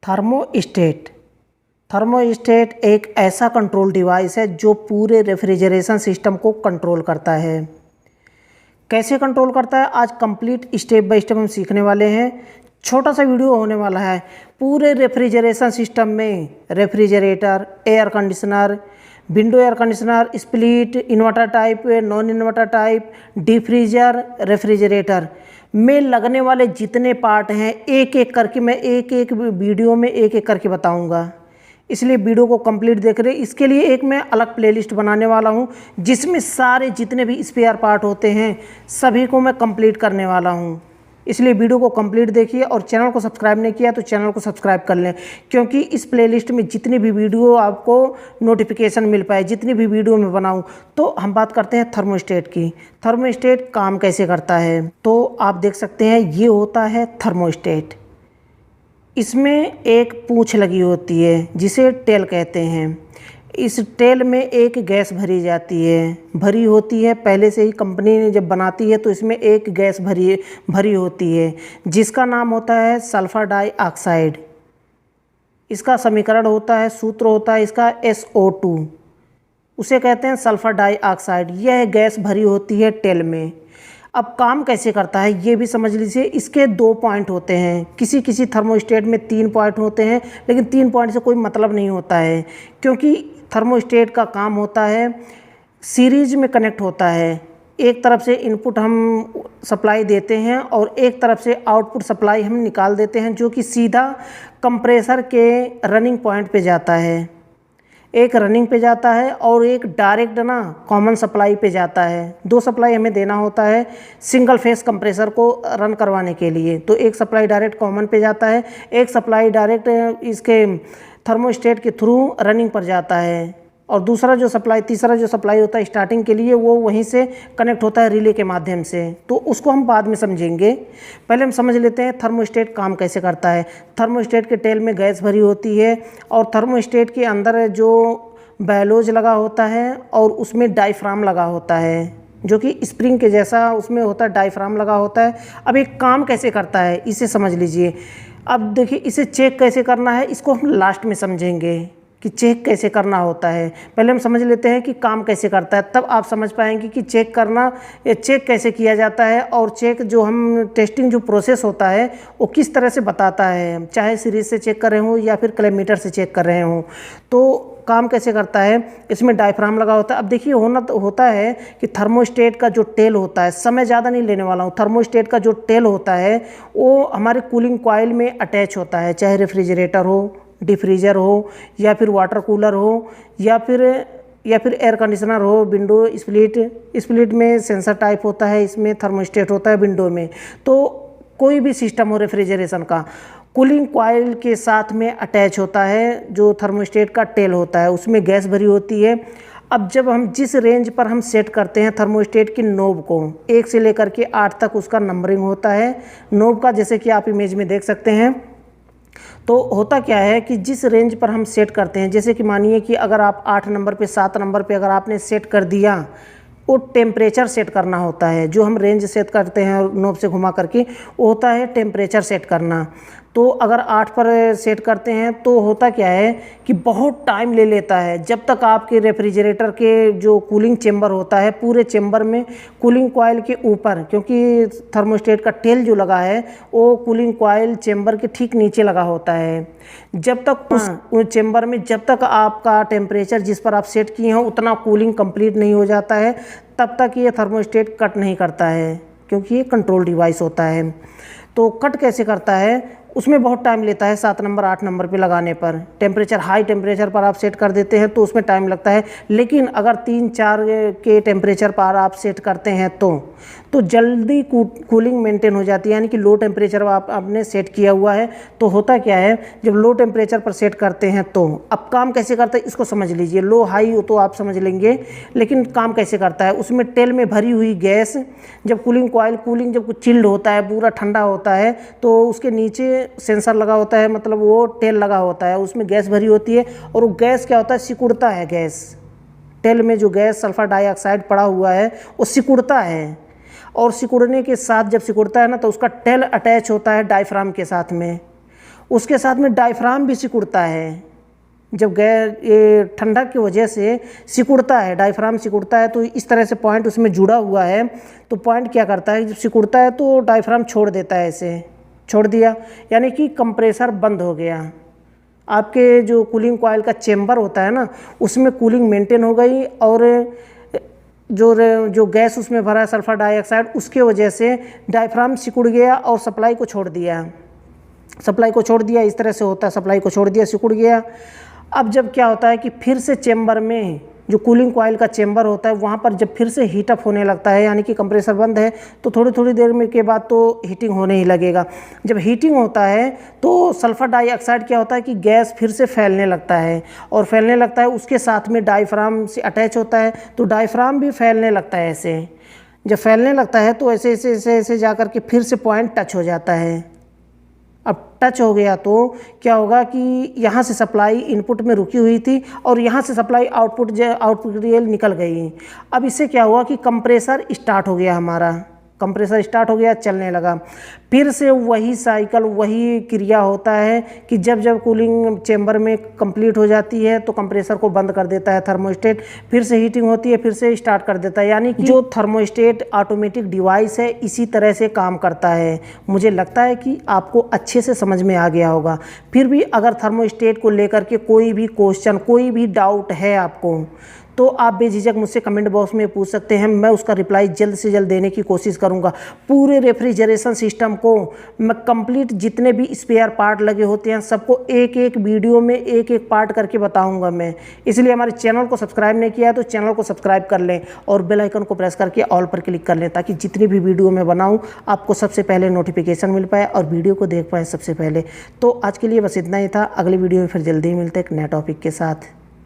Thermostat. Thermostat एक ऐसा control device है जो पूरे रेफ्रिजरेशन सिस्टम को कंट्रोल करता है। कैसे कंट्रोल करता है, आज कंप्लीट स्टेप बाय स्टेप हम सीखने वाले हैं। छोटा सा वीडियो होने वाला है। पूरे रेफ्रिजरेशन सिस्टम में refrigerator, air conditioner, window air conditioner, split, inverter type, non inverter type, deep freezer, refrigerator में लगने वाले जितने पार्ट हैं एक एक करके मैं एक एक वीडियो में एक एक करके बताऊंगा। इसलिए वीडियो को कंप्लीट देख रहे। इसके लिए एक मैं अलग प्लेलिस्ट बनाने वाला हूं जिसमें सारे जितने भी स्पेयर पार्ट होते हैं सभी को मैं कंप्लीट करने वाला हूं। इसलिए वीडियो को कंप्लीट देखिए और चैनल को सब्सक्राइब नहीं किया तो चैनल को सब्सक्राइब कर लें, क्योंकि इस प्लेलिस्ट में जितनी भी वीडियो आपको नोटिफिकेशन मिल पाए, जितनी भी वीडियो मैं बनाऊं। तो हम बात करते हैं थर्मोस्टेट की। थर्मोस्टेट काम कैसे करता है, तो आप देख सकते हैं ये होता है थर्मोस्टेट। इसमें एक पूंछ लगी होती है जिसे टेल कहते हैं। इस टेल में एक गैस भरी जाती है, भरी होती है पहले से ही। कंपनी ने जब बनाती है तो इसमें एक गैस भरी होती है जिसका नाम होता है सल्फर डाइऑक्साइड। इसका समीकरण होता है, सूत्र होता है इसका SO2। उसे कहते हैं सल्फर डाइऑक्साइड। यह गैस भरी होती है टेल में। अब काम कैसे करता है ये भी समझ लीजिए। इसके 2 पॉइंट होते हैं, किसी किसी थर्मोस्टेट में 3 पॉइंट होते हैं, लेकिन 3 पॉइंट से कोई मतलब नहीं होता है, क्योंकि थर्मोस्टेट का काम होता है सीरीज में कनेक्ट होता है। एक तरफ से इनपुट हम सप्लाई देते हैं और एक तरफ से आउटपुट सप्लाई हम निकाल देते हैं, जो कि सीधा कंप्रेसर के रनिंग पॉइंट पे जाता है। एक रनिंग पे जाता है और एक डायरेक्ट कॉमन सप्लाई पे जाता है। 2 सप्लाई हमें देना होता है सिंगल फेस कंप्रेसर को रन करवाने के लिए। तो एक सप्लाई डायरेक्ट कॉमन पे जाता है, एक सप्लाई डायरेक्ट इसके थर्मोस्टेट के थ्रू रनिंग पर जाता है, और तीसरा जो सप्लाई होता है स्टार्टिंग के लिए वो वहीं से कनेक्ट होता है रिले के माध्यम से। तो उसको हम बाद में समझेंगे। पहले हम समझ लेते हैं थर्मोस्टेट काम कैसे करता है। थर्मोस्टेट के टेल में गैस भरी होती है और थर्मोस्टेट के अंदर जो बैलोज लगा होता है और उसमें डायफ्राम लगा होता है, जो कि स्प्रिंग के जैसा उसमें होता है, डायफ्राम लगा होता है। अब एक काम कैसे करता है इसे समझ लीजिए। अब देखिए इसे चेक कैसे करना है इसको हम लास्ट में समझेंगे कि चेक कैसे करना होता है। पहले हम समझ लेते हैं कि काम कैसे करता है, तब आप समझ पाएंगे कि चेक कैसे किया जाता है। और चेक जो हम टेस्टिंग जो प्रोसेस होता है वो किस तरह से बताता है, चाहे सीरीज से चेक कर रहे हो या फिर क्लेमीटर से चेक कर रहे हो। तो काम कैसे करता है, इसमें डायफ्राम लगा होता है। अब देखिए होता है कि थर्मोस्टेट का जो टेल होता है, समय ज़्यादा नहीं लेने वाला हूँ, थर्मोस्टेट का जो टेल होता है वो हमारे कूलिंग कॉइल में अटैच होता है, चाहे रेफ्रिजरेटर हो, डिफ्रीजर हो, या फिर वाटर कूलर हो, या फिर एयर कंडीशनर हो, विंडो स्प्लिट में सेंसर टाइप होता है, इसमें थर्मोस्टेट होता है विंडो में। तो कोई भी सिस्टम हो रेफ्रिजरेशन का, कूलिंग कॉइल के साथ में अटैच होता है जो थर्मोस्टेट का टेल होता है, उसमें गैस भरी होती है। अब जब हम जिस रेंज पर हम सेट करते हैं थर्मोस्टेट की नोब को, 1 से लेकर के 8 तक उसका नंबरिंग होता है नोब का, जैसे कि आप इमेज में देख सकते हैं। तो होता क्या है कि जिस रेंज पर हम सेट करते हैं, जैसे कि मानिए कि अगर आप 8 नंबर पे, 7 नंबर पे अगर आपने सेट कर दिया, वो टेम्परेचर सेट करना होता है। जो हम रेंज सेट करते हैं नोब से घुमा करके, वो होता है टेम्परेचर सेट करना। तो अगर 8 पर सेट करते हैं तो होता क्या है कि बहुत टाइम ले लेता है जब तक आपके रेफ्रिजरेटर के जो कूलिंग चेंबर होता है, पूरे चेंबर में कूलिंग कॉइल के ऊपर, क्योंकि थर्मोस्टेट का टेल जो लगा है वो कूलिंग कॉइल चेंबर के ठीक नीचे लगा होता है। जब तक उस चेंबर में जब तक आपका टेम्परेचर जिस पर आप सेट किए हो उतना कूलिंग कंप्लीट नहीं हो जाता है, तब तक ये थर्मोस्टेट कट नहीं करता है, क्योंकि ये कंट्रोल डिवाइस होता है। तो कट कैसे करता है, उसमें बहुत टाइम लेता है। 7 नंबर 8 नंबर पे लगाने पर हाई टेम्परेचर पर आप सेट कर देते हैं तो उसमें टाइम लगता है। लेकिन अगर 3-4 के टेम्परेचर पर आप सेट करते हैं तो जल्दी कूलिंग मेंटेन हो जाती है, यानी कि लो टेम्परेचर आपने सेट किया हुआ है। तो होता क्या है, जब लो टेम्परेचर पर सेट करते हैं तो अब काम कैसे करता है इसको समझ लीजिए। लो हाई तो आप समझ लेंगे, लेकिन काम कैसे करता है, उसमें टेल में भरी हुई गैस जब कूलिंग जब कुछ चिल्ड होता है, पूरा ठंडा होता है, तो उसके नीचे सेंसर लगा होता है, मतलब वो टेल लगा होता है, उसमें गैस भरी होती है और वो गैस क्या होता है, सिकुड़ता है। गैस टेल में जो गैस सल्फर डाइऑक्साइड पड़ा हुआ है वो सिकुड़ता है, और सिकुड़ने के साथ जब सिकुड़ता है ना तो उसका टेल अटैच होता है डायफ्राम के साथ में। उसके साथ में डायफ्राम भी सिकुड़ता है। जब ये ठंडक की वजह से सिकुड़ता है, डायफ्राम सिकुड़ता है, तो इस तरह से पॉइंट उसमें जुड़ा हुआ है। तो पॉइंट क्या करता है, जब सिकुड़ता है तो डायफ्राम छोड़ देता है, ऐसे छोड़ दिया, यानी कि कंप्रेसर बंद हो गया। आपके जो कूलिंग कॉइल का चेम्बर होता है ना, उसमें कूलिंग मेंटेन हो गई, और जो गैस उसमें भरा है सल्फर डाइऑक्साइड, उसके वजह से डायफ्राम सिकुड़ गया और सप्लाई को छोड़ दिया। इस तरह से होता है, सप्लाई को छोड़ दिया, सिकुड़ गया। अब जब क्या होता है कि फिर से चेम्बर में, जो कूलिंग कॉइल का चेम्बर होता है, वहाँ पर जब फिर से हीटअप होने लगता है, यानी कि कंप्रेसर बंद है, तो थोड़ी देर में के बाद तो हीटिंग होने ही लगेगा। जब हीटिंग होता है तो सल्फर डाइऑक्साइड क्या होता है कि गैस फिर से फैलने लगता है, और फैलने लगता है उसके साथ में डायफ्राम से अटैच होता है, तो डायफ्राम भी फैलने लगता है। ऐसे जब फैलने लगता है तो ऐसे जा कर के फिर से पॉइंट टच हो जाता है। अब टच हो गया तो क्या होगा कि यहाँ से सप्लाई इनपुट में रुकी हुई थी, और यहाँ से सप्लाई आउटपुट रियल निकल गई। अब इससे क्या हुआ कि कंप्रेसर स्टार्ट हो गया, हमारा कंप्रेसर स्टार्ट हो गया, चलने लगा। फिर से वही साइकिल, वही क्रिया होता है कि जब कूलिंग चेम्बर में कंप्लीट हो जाती है तो कंप्रेसर को बंद कर देता है थर्मोस्टेट, फिर से हीटिंग होती है, फिर से स्टार्ट कर देता है। यानी कि जो थर्मोस्टेट ऑटोमेटिक डिवाइस है, इसी तरह से काम करता है। मुझे लगता है कि आपको अच्छे से समझ में आ गया होगा। फिर भी अगर थर्मोस्टेट को लेकर के कोई भी क्वेश्चन, कोई भी डाउट है आपको, तो आप बेझिझक मुझसे कमेंट बॉक्स में पूछ सकते हैं। मैं उसका रिप्लाई जल्द से जल्द देने की कोशिश करूंगा। पूरे रेफ्रिजरेशन सिस्टम को मैं कंप्लीट, जितने भी स्पेयर पार्ट लगे होते हैं, सबको एक एक वीडियो में एक एक पार्ट करके बताऊंगा मैं। इसलिए हमारे चैनल को सब्सक्राइब नहीं किया है तो चैनल को सब्सक्राइब कर लें, और बेल आइकन को प्रेस करके ऑल पर क्लिक कर लें, ताकि जितनी भी वीडियो मैं बनाऊँ आपको सबसे पहले नोटिफिकेशन मिल पाए और वीडियो को देख पाए सबसे पहले। तो आज के लिए बस इतना ही था। अगली वीडियो में फिर जल्दी ही मिलते हैं एक नए टॉपिक के साथ।